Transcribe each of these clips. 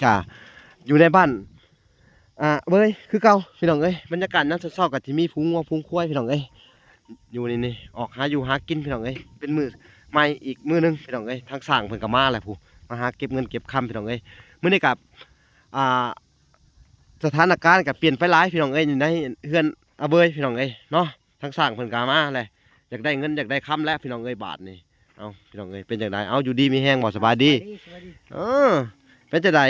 กาอยู่ในบ้านเว้ยคือเก่าพี่น้องเอ้ยบรรยากาศนั้นเศร้าๆกับที่มีพุงวัวพุงควายพี่น้องเอ้ยอยู่นี่ออกหาอยู่หากินพี่น้องเอ้ยเป็นมือใหม่อีกมือนึงพี่น้องเอ้ยทางสร้างเพิ่นก็มาแหละผู้มาหาเก็บเงินเก็บคำพี่น้องเอ้ยมื้อนี้กับอ่าสถานการณ์ก็เปลี่ยนไปหลายพี่น้องเอ้ยในเฮือนเบยพี่น้องเอ้ยเนาะทางสร้างเพิ่นก็มาแหละอยากได้เงินอยากได้คำแล้วพี่น้องเอ้ยบาทนี่เอาพี่น้องเอ้ยเป็นจังไดเอาอยู่ดีมีแฮงบ่สบายดีเออเป็นจังได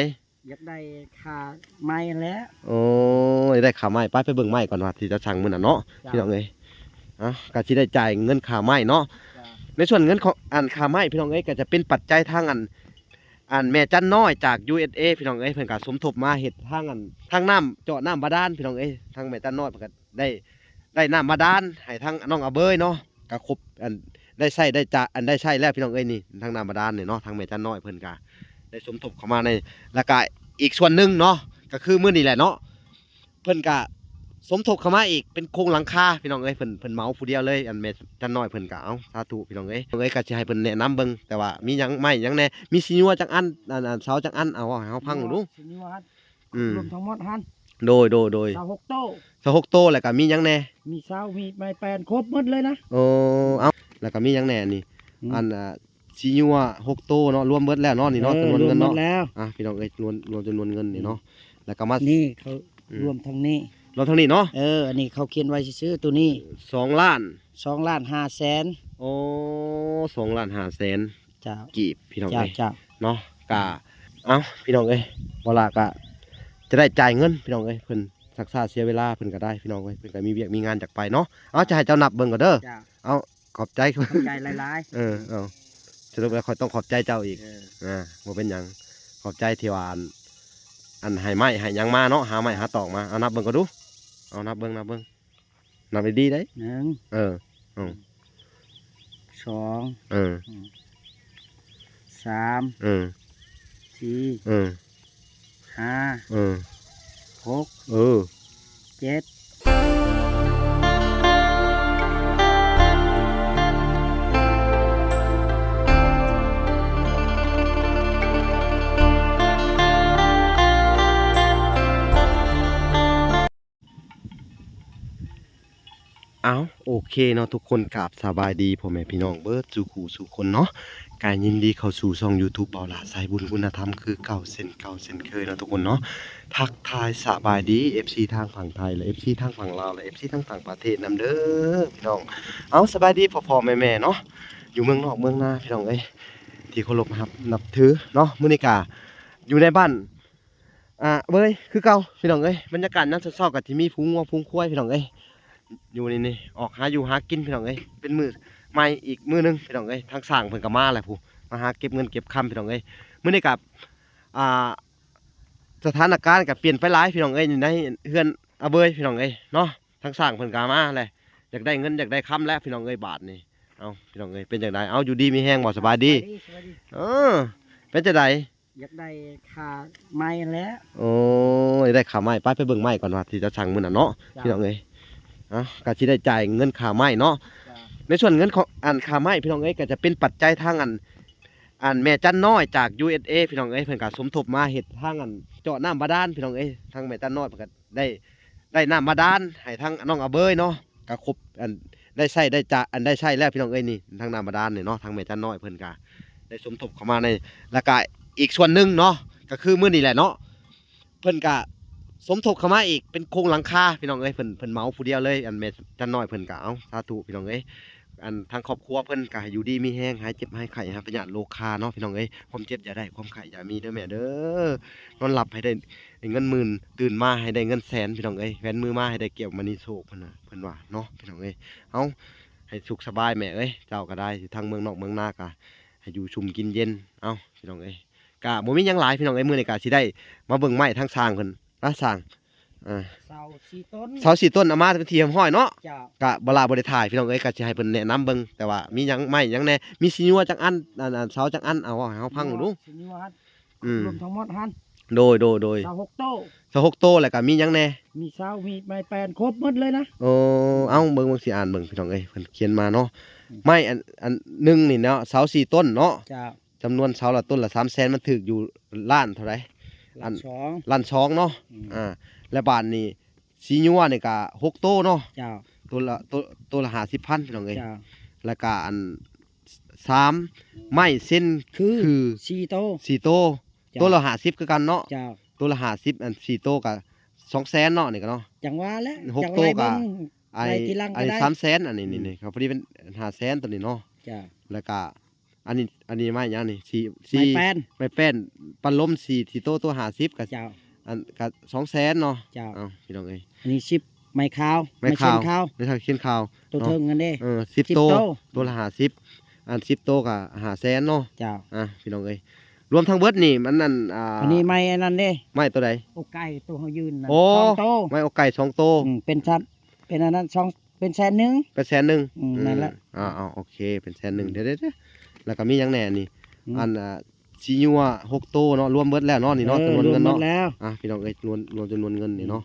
อยากได้ขาไม้แล้วโอ้ยได้ขาไม้ไปเบิ่งไม้ก่อนว่าที่จะสั่งมื้อน่ะเนาะพี่น้องเอ้ยก็สิได้จ่ายเงินขาไม้เนาะในส่วนเงินของขาไม้พี่น้องเอ้ยก็จะเป็นปัจจัยทางแม่จันน้อยจาก USA พี่น้องเอ้ยเพิ่นก็สมทบมาเฮ็ดทางน้ำเจาะน้ำบาดาลพี่น้องเอ้ยทางแม่จันน้อยเพิ่นก็ได้น้ำบาดาลให้ทางน้องอาเบยเนาะก็ครบได้ใช้ได้จ่าได้ใช้แล้วพี่น้องเอ้ยนี่ทางน้ำบาดาลนี่เนาะทางแม่จันน้อยเพิ่นก็ได้สมทบเข้ามาในแล้วก็อีกส่วนหนึ่งเนาะก็คือมื้อนี้แหละเนาะเพิ่นก็สมทบเข้ามาอีกเป็นโครงหลังคาพี่น้องเอ้ยเพิ่นเหมาผู้เดียวเลยแม่จันน้อยเพิ่นก็เอาสาธุพี่น้องเอ้ยก็สิให้เพิ่นแนะนำเบิ่งแต่ว่ามีหยังไม่หยังแน่มีสิญัวจังอันเสาจังอันเอาให้เฮาพังดูรวมทั้งหมดหันโดยเสา6 โต๊ะเสา6 โต๊ะแล้วก็มีหยังแน่มีเสามีไม้แปลนครบหมดเลยนะโอ้เอาแล้วก็มีหยังแน่นี่สิญัว6 โต๊ะเนาะรวมเบิดแล้วเนาะนี่เนาะจำนวนเงินเนาะพี่น้องเอ้ยรวมจำนวนเงินนี่เนาะแล้วก็มานี่เขารวมทั้งนี้รวมทั้งนี้เนาะอันนี้เขาเขียนไว้ซื้อตัวนี้2,500,000โอ้2,500,000จ้ากีบพี่น้องเอ้ยจ้าเนาะกะพี่น้องเอ้ยบ่ล่ะกะจะได้จ่ายเงินพี่น้องเอ้ยเพิ่นรักษาเสียเวลาเพิ่นก็ได้พี่น้องเอ้ยเพิ่นก็มีเวียกมีงานจากไปเนาะจะให้เจ้านับเบิ่งก่อนเด้อเอาขอบใจหลายสรุปแล้วขอต้องขอบใจเจ้าอีกบ่เป็นหยังขอบใจที่ว่าให้ไม้ให้หยังมาเนาะหาไม้หาตอกมาเอานับเบิ่งก่อนดูเอานับเบิ่งนับดีๆได้1 2 3 4 5 6 7โอเคเนาะทุกคนกราบสบายดีพ่อแม่พี่น้องเบิดสู่ขู่สู่คนเนาะการยินดีเข้าสู่ช่อง YouTube เบาหลาสายบุญคุณธรรมคือเก่าเส้นเคยเนาะทุกคนเนาะทักทายสบายดี FC ทางฝั่งไทยและ FC ทางฝั่งลาวและ FC ทางต่างประเทศนำเด้อพี่น้องสบายดีพ่อๆแม่ๆเนาะอยู่เมืองนอกเมืองนาพี่น้องเอ้ยที่เคารพนะครับนับถือเนาะมื้อนี้ก็อยู่ในบ้านเว้ยคือเก่าพี่น้องเอ้ยบรรยากาศนั้นเศร้าๆกับที่มีพุงวัวพุงควายพี่น้องเอ้ยอยู่นี่ออกหาอยู่หากินพี่น้องเอ้ยเป็นมือใหม่อีกมือนึงพี่น้องเอ้ยทางสร้างเพิ่นก็มาแหละผู้มาหาเก็บเงินเก็บคำพี่น้องเอ้ยมื้อนี้กับสถานการณ์ก็เปลี่ยนไปหลายพี่น้องเอ้ยในเฮือนเบยพี่น้องเอ้ยเนาะทางสร้างเพิ่นก็มาแหละอยากได้เงินอยากได้คำแล้วพี่น้องเอ้ยบาทนี่เอาพี่น้องเอ้ยเป็นจังไดเอาอยู่ดีมีแฮงบ่สบายดีเป็นจังไดอยากได้ขาไม้แล้วโอ้ยได้ขาไม้ไปเบิ่งไม้ก่อนว่าที่จะสั่งมื้อน่ะเนาะพี่น้องเอ้ยก็สิได้จ่ายเงินค่าไม้เนาะในส่วนเงินของค่าไม้พี่น้องเอ้ยก็จะเป็นปัจจัยทางแม่จันน้อยจาก USA พี่น้องเอ้ยเพิ่นก็สมทบมาเฮ็ดทางเจาะน้ำบาดาลพี่น้องเอ้ยทางแม่จันน้อยเพิ่นก็ได้น้ำบาดาลให้ทางน้องอาเบยเนาะก็ครบได้ใช้ได้จ่าได้ใช้แล้วพี่น้องเอ้ยนี่ทางน้ำบาดาลนี่เนาะทางแม่จันน้อยเพิ่นก็ได้สมทบเข้ามาในแล้วก็อีกส่วนหนึ่งเนาะก็คือมื้อนี้แหละเนาะเพิ่นก็สมทบเข้ามาอีกเป็นโครงหลังคาพี่น้องเอ้ยเพิ่นเหมาผู้เดียวเลยแม่จันน้อยเพิ่นก็เอาสาธุพี่น้องเอ้ยทางครอบครัวเพิ่นก็ให้อยู่ดีมีแห้งหายเจ็บหายไข้ประหยัดโลคาเนาะพี่น้องเอ้ยความเจ็บอย่าได้ความไข้อย่ามีเด้อแม่เด้อนอนหลับให้ได้เงินหมื่นตื่นมาให้ได้เงินแสนพี่น้องเอ้ยแหวนมือมาให้ได้เกี่ยวมณีโชคเพิ่นว่าเนาะพี่น้องเอ้ยเอาให้สุขสบายแม่เอ้ยเจ้าก็ได้ทางเมืองนอกเมืองนาก็ให้อยู่ชุ่มกินเย็นเอาพี่น้องเอ้ยก็บ่มีหยังหลายพี่น้องเอ้ยมื้อนี้ก็สิได้มาเบิ่งไม้ทางสร้างเพิ่นสร้างเสา4 ต้นเอามาเป็นทีมห้อยเนาะกะบ่ได้ถ่ายพี่น้องเอ้ยก็สิให้เพิ่นแนะนำเบิ่งแต่ว่ามีหยังไม้หยังแน่มีสิญัวจังอันเสาจังอันเอาให้เฮาพังดูรวมทั้งหมดหันโดยเสา6 โต๊ะเสา6 โต๊ะแล้วก็มีหยังแน่มีเสามีไม้แปลนครบหมดเลยนะเบิ่งสิอ่านเบิ่งพี่น้องเอ้ยเพิ่นเขียนมาเนาะไม้อันนึงนี่เนาะเสา4 ต้นเนาะจำนวนเสาละต้นละ300,000มันถึกอยู่ล้านเท่าไหร่ อันสอง ลั่นช้องเนาะ อืม และบานนี้สีญัวนี่ก็6โตเนาะ เจ้า ตัวละ50,000พี่น้องเอ้ย เจ้า แล้วก็อัน3ไม้เส้น คือ คือ 4โต 4โต จ้ะ ตัวละ50คือกันเนาะ เจ้า ตัวละ50อัน4โตก็200,000เนาะนี่ก็เนาะ จังว่าแล้ว หก จัง โต ไร ก็ เบิ่ง อัน ไป นี้ ทีหลัง อัน ก็ นี้ ได้ 300,000อันนี้ครับพอดีเป็น500,000ตัวนี้เนาะ เจ้า แล้วก็อันนี้ไม้หยังนี่ไม้ 4 แป้น ไม้แป้นปันลม4โตตัว50ก็ เจ้า อันก็200,000เนาะ เจ้า เอ้าพี่น้องเอ้ย อันนี้10ไม้ขาว ไม้ขาว เส้นขาว ไม่ใช่เขียนข่าว ตัวเทิงกันเด้ 10โต 10โต ตัวละ50อัน10โตก็500,000เนาะ เจ้า พี่น้องเอ้ยรวมทั้งเบิดนี่มันนั่นอันนี้ไม้อันนั้นเด้ ไม้ตัวใด อกไก่ตัวเฮายืนน่ะ โอ้ สองโต ไม้อกไก่2โต เป็นชั้นเป็นอันนั้นเป็นแสนหนึง เป็น100,000 นั่นแหละ โอเคเป็น100,000เดี๋ยวแล้วก็มีหยังแหน่นี่ อืม อันซีญัว6โตเนาะรวมเบิดแล้วเนาะนี่เนาะจำนวนเงิน รวมหม เนาะ ดแล้ว พี่น้องเอ้ยรวมจำนวนเงินนี่เนาะ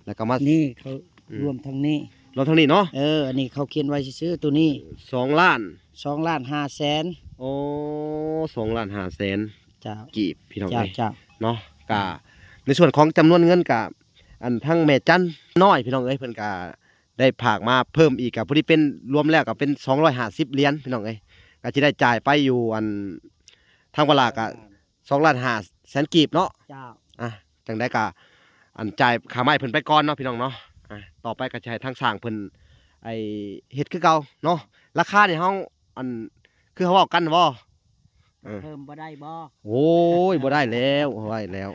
แล้วก็มา นี่เขา อืม รวมทั้งนี้ รวมทั้งนี้เนาะ อันนี้เขาเขียนไว้ซื้อๆตัวนี้ 2ล้าน 2 ล้าน5แสน โอ้2ล้าน5แสน เจ้า กีบพี่น้อง เจ้า เอ้ย เจ้า เนาะกะในส่วนของจำนวนเงินกะอันทั้งแม่จันน้อยพี่น้องเอ้ยเพิ่นกะได้ผากมาเพิ่มอีกกับผู้ที่เป็นรวมแล้วก็เป็น250เหรียญพี่น้องเอ้ยก็สิได้จ่ายไปอยู่อันทางเวลากะ2ล้าน5แสนกีบเนาะ เจ้า จังได้กะอันจ่ายค่าไม้เพิ่นไปก่อนเนาะพี่น้องเนาะต่อไปก็จะให้ทางสร้างเพิ่นไอ้เฮ็ดคือเก่าเนาะราคานี่เฮาอันคือเขาเว้ากันบ่เออ เพิ่มบ่ได้บ่ โอ้ยบ่ได้แล้วบ่ได้แล้ว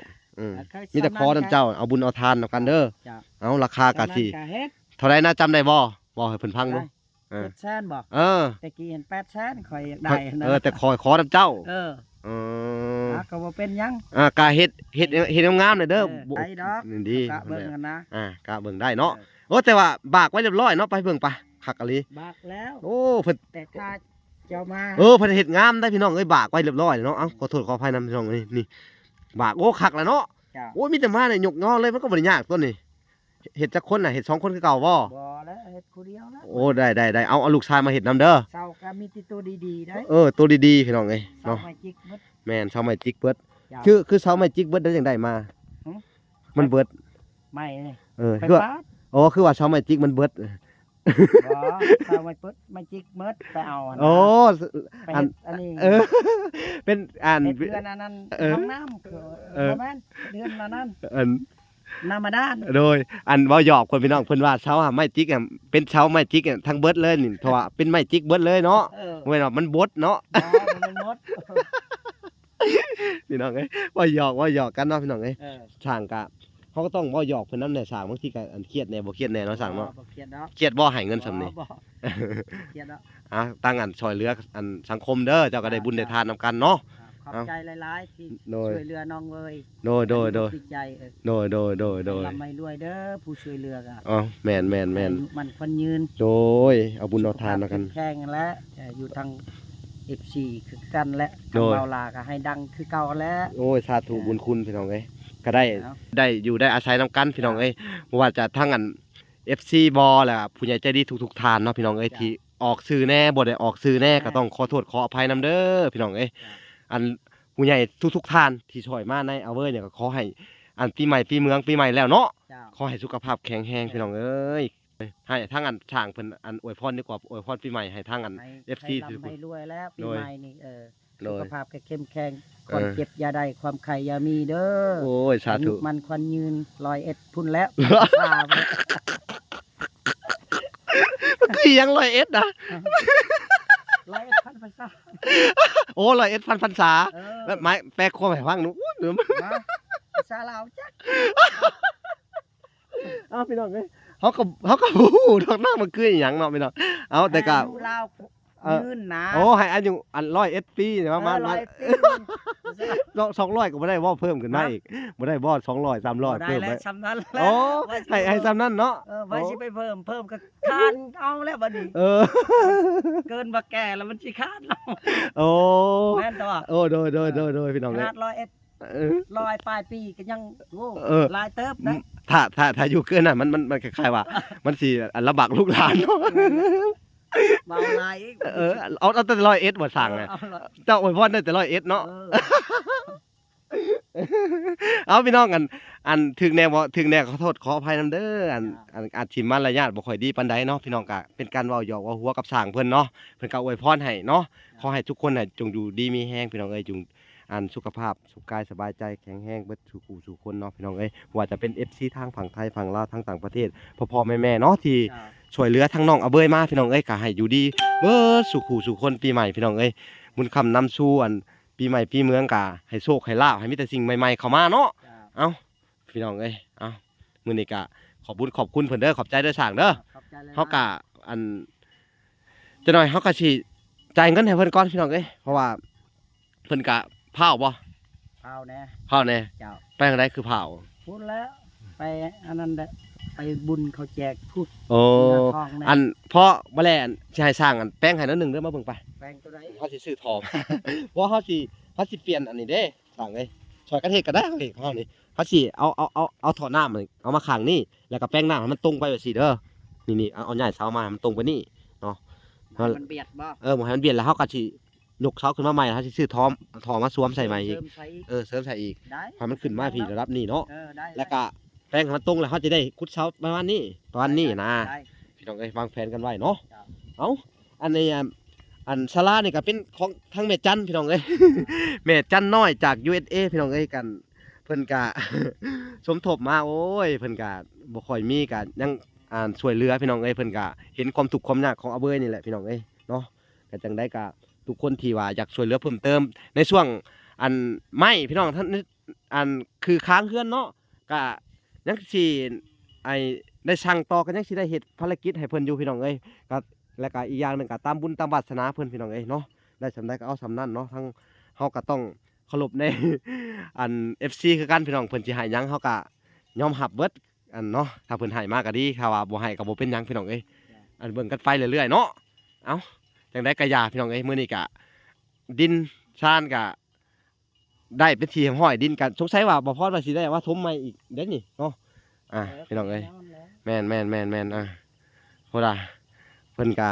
เคย มีแต่ขอ สำนัก น้ำเจ้าเอาบุญเอาทานนำกันเด้อ จ้ะ เอาราคากะสิ สำนักเฮ็ด เท่าไรนะจำได้บ่ให้เพิ่นพังดูเออ 7แสนบ่ เออ แต่กี้เห็น8แสนข่อยอยากได้นะ แต่ขอน้ำเจ้า เออ เออ ก็บ่เป็นหยัง กะเฮ็ดงามๆหน่อยเด้อ ได้ดอก นี่ดี กะเบิ่งกันนะ กะเบิ่งได้เนาะโอ้แต่ว่าบากไว้เรียบร้อยเนาะไปเบิ่งปะคักอะลี บากแล้ว โอ้เพิ่น แต่ถ้าเจ้ามา เพิ่นเฮ็ดงามได้พี่น้องเอ้ยบากไว้เรียบร้อยเนาะเอ้าขอโทษขออภัยนำพี่น้องนี่บากโอ้คักแล้วเนาะ เจ้า โอ้ยมีแต่มาเนี่ยยกงอเลยมันก็บ่ได้ยากตัวนี้เฮ็ดจักคนน่ะเฮ็ด2คนคือเก่าบ่ บ่แล้วเฮ็ดผู้เดียวแล้ว โอ้ได้เอาลูกชายมาเฮ็ดนํเด้อ เซาก็มีแติตัวดีๆได้ ตัวดีๆพี่น้องเอ้ย เซา เนาะ มาจิกหมด แม่นเสาไม้จิกเบิด เจ้า คือเสาไม้จิกเบิดได้จังไดมา หึ มันเบิด ไม่นี่ ไป คือว่า คือว่าเสาไม้จิกมันเบิด บ่เซามาปึ๊ดมาจิกหมดไปเอาอันนั้น โอ้ ไป อั เฮ็ น ดอันนี้ เป็นอัน เฮ็ดเดือนอันนั้น เออ ห้องน้ำคือ เออ บ่แม่นเดือนอันนั้น อัน นามาดาน โดยอันเว้าหยอกคนพี่น้องเพิ่นว่าเสาไม้จิกเป็นเสาไม้จิกทั้งเบิดเลยนี่เพราะว่าเป็นไม้จิกเบิดเลยเนาะ เออ เว้นว่ามันบดเนาะ บ่มันหมด พี่น้องเอ้ยว่าหยอกกันเนาะพี่น้องเอ้ย เออ ช่างกะเขาก็ต้องเว้าหยอกเพิ่นนำแหน่สร้างบางทีก็อันเครียดแหน่บ่เครียดแหน่เนาะสร้างเนาะ บ่เครียดดอก เครียดบ่ให้เงินซำนี้ บ่เครียดดอก ตั้งอันช่วยเหลืออันสังคมเด้อเจ้าก็ได้บุญได้ทานนำกันเนาะ ขอบใจหลายๆที่ โดย ช่วยเหลือน้องเว้ย โดย ดีใจโดย ลำไม่รวยเด้อผู้ช่วยเหลือก็ อ๋อแม่น มันคนยืน โดยเอาบุญเอาทานนำกัน แข่งและอยู่ทาง FC คือกันและ โด ทาง ย เบาลาก็ให้ดังคือเก่าแล้ว โอ้ยสาธุบุญคุณพี่น้องเอ้ยก็ได้ เนาะ ได้อยู่ได้อาศัยนำกันพี่น้องเอ้ยบ่ว่าจะทั้งอัน FC บอแหละผู้ใหญ่ใจดีทุกๆทานเนาะพี่น้องเอ้ยที่ออกสื่อแน่บ่ได้ออกสื่อแน่ก็ต้องขอโทษขออภัยนำเด้อพี่น้องเอ้ยอันผู้ใหญ่ทุกๆทานที่ช่วยมาในเอาเว้ยเนี่ยก็ขอให้อันปีใหม่ปีเมืองปีใหม่แล้วเนาะ เจ้า ขอให้สุขภาพแข็งแรงพี่น้องเอ้ยให้ทั้งอันช่างเพิ่นอันอวยพรดีกว่าอวยพรปีใหม่ให้ทั้งอัน ให้ FC ให้ร่ำให้รวยแล้วปี โดย ใหม่นี่โดย สุขภาพก็เข้มแข็งความ เออ เจ็บอย่าได้ความไข้อย่ามีเด้อ โอ้ยสาธุ อายุมันควันยืน101พุ่นแล้วพาไป คือยัง101นะ 101พันภาษา โอ้101พันพรรษา เออ แล้วไม้แปลความให้ฟังหนูอู้หนู นะภาษาลาวจัก อ้าวพี่น้องเอ้ยเขาก็ฮู้ดอกหน้ามันคืออีหยังเนาะพี่น้องเอาแต่ก็ อายุลาวยืนนะ โอ้ให้อายุอัน101ปีเนี่ยประมาณ ร้ นั้ อน ยปี 200ก็บ่ได้บ่เพิ่มขึ้นมาอีกบ่ได้บ่200 300 ได้ เพิ่ม แล้ ไป วซ้ำนั้นแล้ว โอ้ ว่าสิ ให้ซ้ำนั้นเนาะ ไว้สิไปเพิ่มก็คานเอาแล้วบัดนี้ เออ เกินบ่แก่แล้วมันสิคานเอา โอ้ แม่นตัว โอ้โดยพี่น้อง ข เอ้ย นาด101 เออ ปลายปีก็ยังโอ้ เออ หลายเติบนะ ถ้าอยู่เกินน่ะมันคล้ายๆว่า มันสิอันลำบากลูกหลานเนาะ เบาหลายอีก เอาแต่101บ่สั่งน่ะ เอาละ เจ้าอวยพรได้แต่101เนาะ เออ เอาพี่น้องอันถึงแนวบ่ถึงแนวขอโทษขออภัยนำเด้ออันอาจสิมารยาทบ่ค่อยดีปานใดเนาะพี่น้องก็เป็นการเว้าหยอกเว้าหัวกับสร้างเพิ่นเนาะเพิ่นก็อวยพรให้เนาะขอให้ทุกคนน่ะจงอยู่ดีมีแรงพี่น้องเอ้ยจงสุขภาพสุขกายสบายใจแข็งแรงเบิดสู่ผู้สู่คนเนาะพี่น้องเอ้ยบ่ว่าจะเป็น FC ทางฝั่งไทยฝั่งลาวทางต่างประเทศพ่อๆแม่ๆเนาะที่ช่วยเหลือทั้งน้องอาเบยมาพี่น้องเอ้ยก็ให้อยู่ดีเบิดสู่ผู้สู่คนปีใหม่พี่น้องเอ้ยบุญคำนำสู่ปีใหม่ปีเมืองกะให้โชคให้ลาภให้มีแต่สิ่งใหม่ๆเข้ามาเนาะเอ้าพี่น้องเอ้ยเอ้ามื้อนี้กะขอบคุณเพิ่นเด้อขอบใจเด้อสร้างเด้อ ขอบใจหลยๆ เฮากะอันจะหน่อยเฮากะสิจ่ายเงินให้เพิ่นก่อนพี่น้องเอ้ยเพราะว่าเพิ่นกะพาวบ่ เผาแน่ พาวแน่ เจ้า ไปทางใดคือพาว พูดแล้วไปอันนั้นแหละไปบุญเขาแจกพูด โอ้ ทองแน่ อันเพราะบ่แลอันสิให้สร้างอันแป้งให้หนิดนึงเด้อมาเบิ่งไป แปลงตัวไหน เฮาสิซื้อทอง เพราะเฮาสิเปลี่ยนอันนี้เด้สร้างเอ้ยช่วยกระเทศก็ได้เฮ้ยเฮานี่เฮาสิเอาถอดน้ำนี่เอามาขังนี่แล้วก็แป้งน้ำให้มันตรงไปแบบซี่เด้อนี่ๆเอาใหญ่เสามาให้มันตรงไปนี่เนาะ มันเบียดบ่ บ่ให้มันเบียดแล้วเฮาก็สิยกเสาขึ้นมาใหม่เฮาสิซื้อทองมาสวมใส่ใหม่อีก เสริใส่อีก เสริมใส่อีก ได้ ให้มันขึ้นมาพี่ระดับนี้เนาะ ได้ แล้วก็แป้งให้มันตรงแล้วเฮาจะได้คุดเสาประมาณนี้นะ ได้ พี่น้องเอ้ยวางแผนกันไว้เนาะ ครับ เอ้าอันนี้อันศาลานี่ก็เป็นของทั้งแม่จันพี่น้องเอ้ย แม่จันน้อยจาก USA พี่น้องเอ้ยกันเพิ่นก็ สมทบมาโอ้ยเพิ่นก็บ่ค่อยมีก็ยังช่วยเหลือพี่น้องเอ้ยเพิ่นก็เห็นความทุกข์ความยากของอาเบยนี่แหละพี่น้องเอ้ยเนาะก็จังได้ก็ทุกคนที่ว่าอยากช่วยเหลือเพิ่มเติมในช่วงอันไม่พี่น้องท่านอันคือค้างเฮือนเนาะก็ยังสิไอได้สั่งต่อกันยังสิได้เฮ็ดภารกิจให้เพิ่นอยู่พี่น้องเอ้ยก็แล้วก็อีกอย่างหนึงก็ตามบุญตามวาสนาเพิ่นพี่น้องเอ้ยเนาะได้สำาใดก็เอาสำนั้นเนาะทั้งเฮาก็ต้องเคารพใน อัน FC คือกันพี่น้องเพิ่นสิให้หยังเฮาก็ยอมรับเบิดอันเนาะถ้าเพิ่นให้มาก็ดีถ้าว่าบ่ให้ก็บ่เป็นหยังพี่น้องเอ้ยอันเบิ่งกันไปเรื่อยๆเนาะเอ้าจังได๋ก็อย่าพี่น้องเอ้ยมื้อนี้ก็ดินชานก็ได้เป็นที่ห้อยดินก็สงสัยว่าบ่พอว่าสิได้ว่าถมใหม่อีกเด้นี่เนาะพี่น้องเอ้ยแม่นโหล่ะเพิ่นก็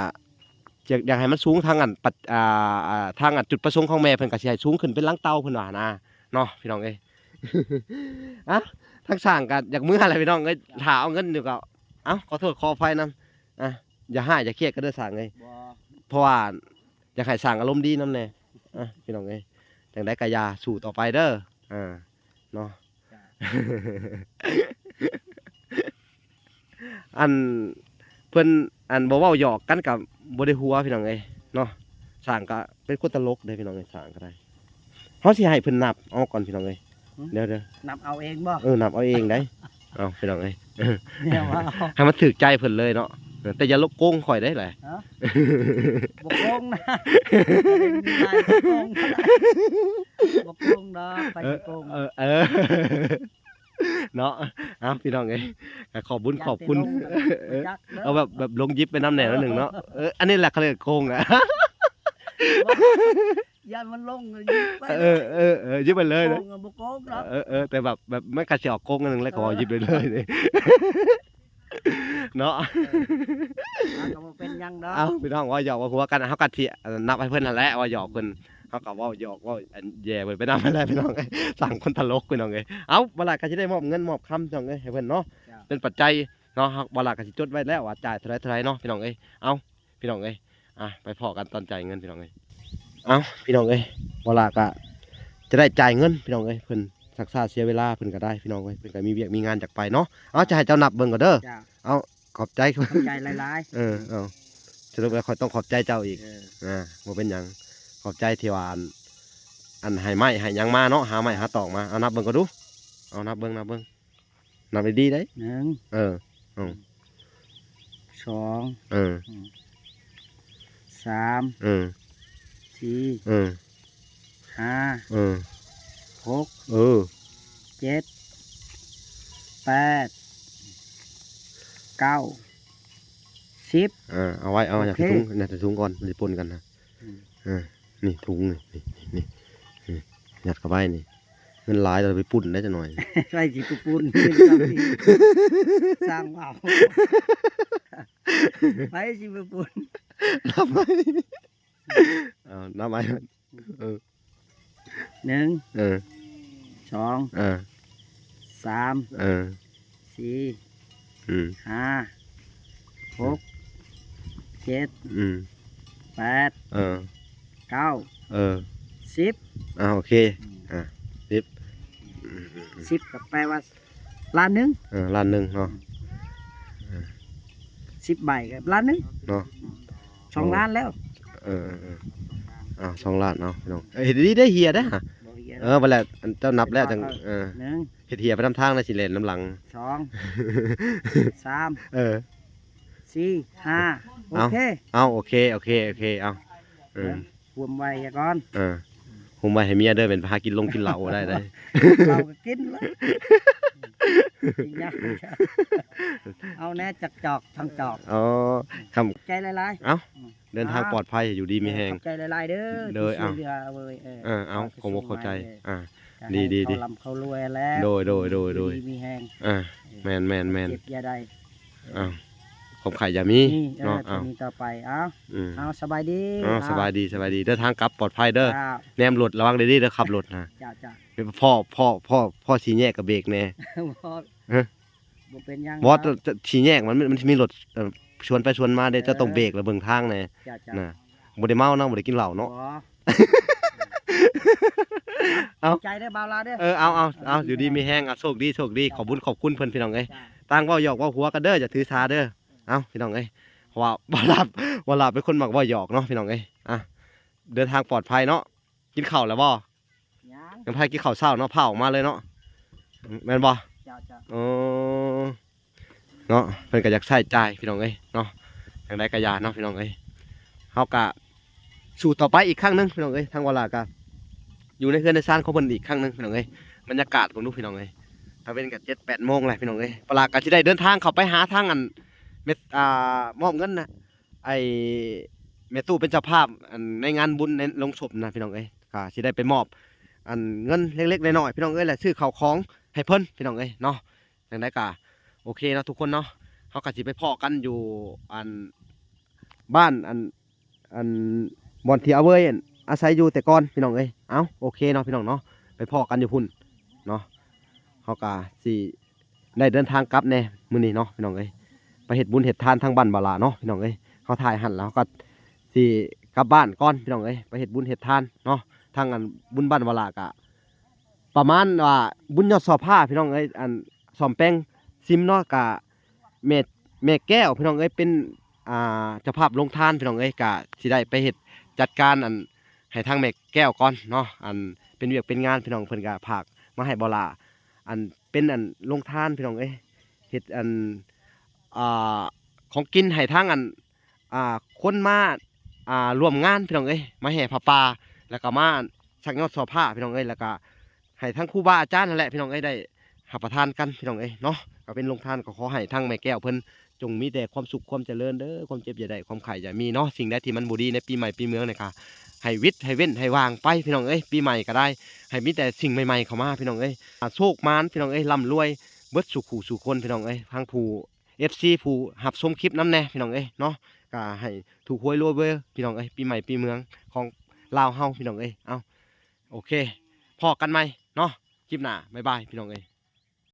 อยากให้มันสูงทางอันทางอันจุดประสงค์ของแม่เพิ่นก็สิให้สูงขึ้นเป็นหลังเตาเพิ่นว่านะเนาะพี่น้องเอ้ย อะทั้งสร้างกันอยากมื้ออะไรพี่น้องเอ้ยถ้าเอาเงินอยู่ก็เอ้าขอโทษขออภัยนำอย่าห้ายอย่าเครียดกันเด้อสร้างเอ้ย บ่ เพราะว่าอยากให้สร้างอารมณ์ดีนำแน่พี่น้องเอ้ยจังได๋ก็อย่าสู้ต่อไปเด้อเนาะ อันเพิ่นอันบ่เว้าหยอกกันกับบ่ได้หัวพี่น้องเอ้ยเนาะสร้างก็เป็นคนตลกเด้อพี่น้องเอ้ยสร้างก็ได้เฮาสิให้เพิ่นนับเอาก่อนพี่น้องเอ้ยเดี๋ยว นับเอาเองบ่ นับเอาเองได้ เอาพี่น้องเอ้ย เนี่ยว่าเอา ให้มันถึกใจเพิ่นเลยเนาะแต่อย่าลบโกงข่อยได้แหละ ฮะบ่โกงนะบ่โกงบ่โกงดอกไปสิโกง เนาะเอาพี่น้องเอ้ยก็ขอบคุญขอบคุณ จักเด้อ เอาแบบลงยิบไปน้ำแหน่แล้วหนึ่งเนาะอันนี้แหละเขาเรียกโกงนะ ยันมันลงยิงไป ยิบไปเลยนะ โกงอะบ่โกงดอก แต่แบบไม่กระเจาะโกงกันหนึ่งแล้วก็ยิบไปเลยเลย เนาะ ก็บ่เป็นหยังดอก เอาพี่น้องว่าหยอกว่าหัวกันเฮาก็สินับให้เพิ่นนั่นแหละว่าหยอกเพิ่นเฮาก็เว้าหยอกเว้าอันแย่เพิ่นไปนำนั่นแหละพี่น้องเอ้ยสั่งคนตลกพี่น้องเอ้ยเอ้าบ่ล่ะก็สิได้มอบเงินมอบคำพี่น้องเอ้ยให้เพิ่นเนาะเป็นปัจจัยเนาะบ่ล่ะก็สิจดไว้แล้วว่าจ่ายเท่าไหร่เนาะพี่น้องเอ้ยเอ้าพี่น้องเอ้ยไปพ้อกันตอนจ่ายเงินพี่น้องเอ้ยเอ้าพี่น้องเอ้ยบ่ล่ะก็จะได้จ่ายเงินพี่น้องเอ้ยเพิ่นซักษาเสียเวลาเพิ่นก็ได้พี่น้องเอ้ยเพิ่นก็มีเวียกมีงานจากไปเนาะเอาจะให้เจ้านับเบิ่งก่อนเด้อ จ้ะ ขอบใจ ขอบใจหลาย เอาสรุปแล้วขอยต้องขอบใจเจ้าอีก ๆ บ่เป็นหยังขอบใจที่ว่าอันให้ไม้ให้หยังมาเนาะหาไม้หาตอกมาเอานับเบิ่งก็ดูเอานับเบิ่งนับดีๆได้ 1 เออ 2 เออ 3 เออ 4 เออ 5 เออ 6 เออ 7 8 9 10 เอาไว้เอาจาก โอเค ถุงน่าจะถุงก่อนมันสิปนกันนะนี่ถุงนี่ยัดเข้าไปนี่เงินหลายเราไปปุ่นได้จะหน่อย ใส่สิปูนสร้างเอาไปสิปูน นับไว้นับไว้ 1 เออ 2 เออ 3 เออ 4 อืม 5 6 7 อืม 8 เออ 9 เออ 10 โอเคอ่ะ1010ก็แปลว่าล้านหนึง ล้านหนึงเนาะ 10ใบก็ล้านหนึง เนาะ 2ล้านแล้ว เออ2 ล้านเนาะพี่น้องเฮ็ดดีได้เฮียได้ฮะ บ่เฮีย บัดแล้วอันเจ้านับแล้วจัง1 เฮ็ดเฮียไปนำทางนะสิเล่นน้ำหลัง 2 3 เออ 4 5โอเค โอเคเอาเออ รวมไว้ก่อน ผมไว้ให้เมียเด้อเป็นพากินกินเหล้าได้ เราก็กินแล้วจริงนะเอาแน่จักจอกทางจอก อ๋อค ใจหลาย ำเอ้าเดินทางปลอดภัยอยู่ดีมีแฮง ใจหลายๆเด้อ โดย ที่ช่วยเหลือเว้ย เอาผมบ่เข้าใจจะ ดี ให้เขาลำเขารวยแล้ว โดย ดีมีแหง แมน เจ็บอยาใด ผมขายยามี นี่ เนาะ จะมีต่อไปเอาสบายดี สบายดีเดินทางกลับปลอดภัยเด้อ จ้า แนมรถระวังดีๆเด้อขับรถนะ จ้า พ่อชี้แยกกับเบรกแน่ บ่เป็นหยัง บอสชี้แยกมันมีรถชวนไปชวนมาเด้จะต้องเบรกแล้วเบิ่งทางแน่ จ้า น่ะบ่ได้เมานะบ่ได้กินเหล้าเนาะ เอา ใจได้บ่าวลาเด้อ เอาอยู่ดีมีแฮงโชคดีขอบคุณเพิ่นพี่น้องเอ้ยต่างเว้าหยอกเว้าหัวกันเด้ออย่าถือสาเด้อเอาพี่น้องเอ้ยเพราะว่าบ่หลับเป็นคนมักเว้าหยอกเนาะพี่น้องเอ้ยเดินทางปลอดภัยเนาะกินข้าวแล้วบ่ยังพากินข้าวเช้าเนาะพาออกมาเลยเนาะแม่นบ่ จ้า เนาะเพิ่นก็อยากใช้จ่ายพี่น้องเอ้ยเนาะจังได๋ก็อย่าเนาะพี่น้องเอ้ยเฮาก็สู้ต่อไปอีกครั้งหนึงพี่น้องเอ้ยทางวลาก็อยู่ในเฮือนในซ่านของเพิ่นอีกครั้งหนึงพี่น้องเอ้ยบรรยากาศของดูพี่น้องเอ้ยถ้าเป็นก็ 7-8 โมงแล้วพี่น้องเอ้ยปลาก็สิได้เดินทางเข้าไปหาทางอันเม็ดมอบเงินนะไอ้แม่ตู้เป็นเจ้าภาพอันในงานบุญในโรงศพนะพี่น้องเอ้ยก็สิได้ไปมอบอันเงินเล็กๆน้อยๆพี่น้องเอ้ยและซื้อข้าวของให้เพิ่นพี่น้องเอ้ยเนาะจังได๋ก็โอเคเนาะทุกคนเนาะเฮาก็สิไปพ้อกันอยู่อันบ้านอันบ่อนที่เอาเว้ยอาศัยอยู่แต่ก่อนพี่น้องเอ้ยโอเคเนาะพี่น้องเนาะไปพ้อกันอยู่พุ่นเนาะเฮาก็สิได้เดินทางกลับแน่มื้อนี้เนาะพี่น้องเอ้ยไปเฮ็ดบุญเฮ็ดทานทางบ้านบาลาเนาะพี่น้องเอ้ยเฮาถ่ายหั่นแล้วก็สิกลับบ้านก่อนพี่น้องเอ้ยไปเฮ็ดบุญเฮ็ดทานเนาะทางอันบุญบ้านบาลาก็ประมาณว่าบุญยอดสอผ้าพี่น้องเอ้ยอันซ่อมแปลงซิมเนาะก็แม่แก้วพี่น้องเอ้ยเป็นเจ้าภาพลงทานพี่น้องเอ้ยก็สิได้ไปเฮ็ดจัดการอันให้ทางแม่แก้วก่อนเนาะอันเป็นเวียกเป็นงานพี่น้องเพิ่นก็ฝากมาให้บ่ลาอันเป็นอันลงทานพี่น้องเอ้ยเฮ็ดอันของกินให้ทางอันคนมาร่วมงานพี่น้องเอ้ยมาแห่ผ้าป่าแล้วก็มาสักยอดสอผ้าพี่น้องเอ้ยแล้วก็ให้ทั้งครูบาอาจารย์นั่นแหละพี่น้องเอ้ยได้รับประทานกันพี่น้องเอ้ยเนาะก็เป็นลงทานก็ขอให้ทั้งแม่แก้วเพิ่นจงมีแต่ความสุขความเจริญเด้อความเจ็บอย่าได้ความไข่อย่ามีเนาะสิ่งใดที่มันบ่ดีในปีใหม่ปีเมืองนี่ค่ะให้วิทย์ให้เว้นให้วางไปพี่น้องเอ้ยปีใหม่ก็ได้ให้มีแต่สิ่งใหม่ๆเข้ามาพี่น้องเอ้ยโชคมานพี่น้องเอ้ยร่ำรวยเบิดสุขสู่คนพี่น้องเอ้ยทางผู้ FC ผู้หับชมคลิปน้ำแน่พี่น้องเอ้ยเนาะก็ให้ถูกหวยรวยเว้อพี่น้องเอ้ยปีใหม่ปีเมืองของลาวเฮาพี่น้องเอ้ยโอเคพอกันไหมเนาะคลิปหน้าบ๊ายบายพี่น้องเอ้ย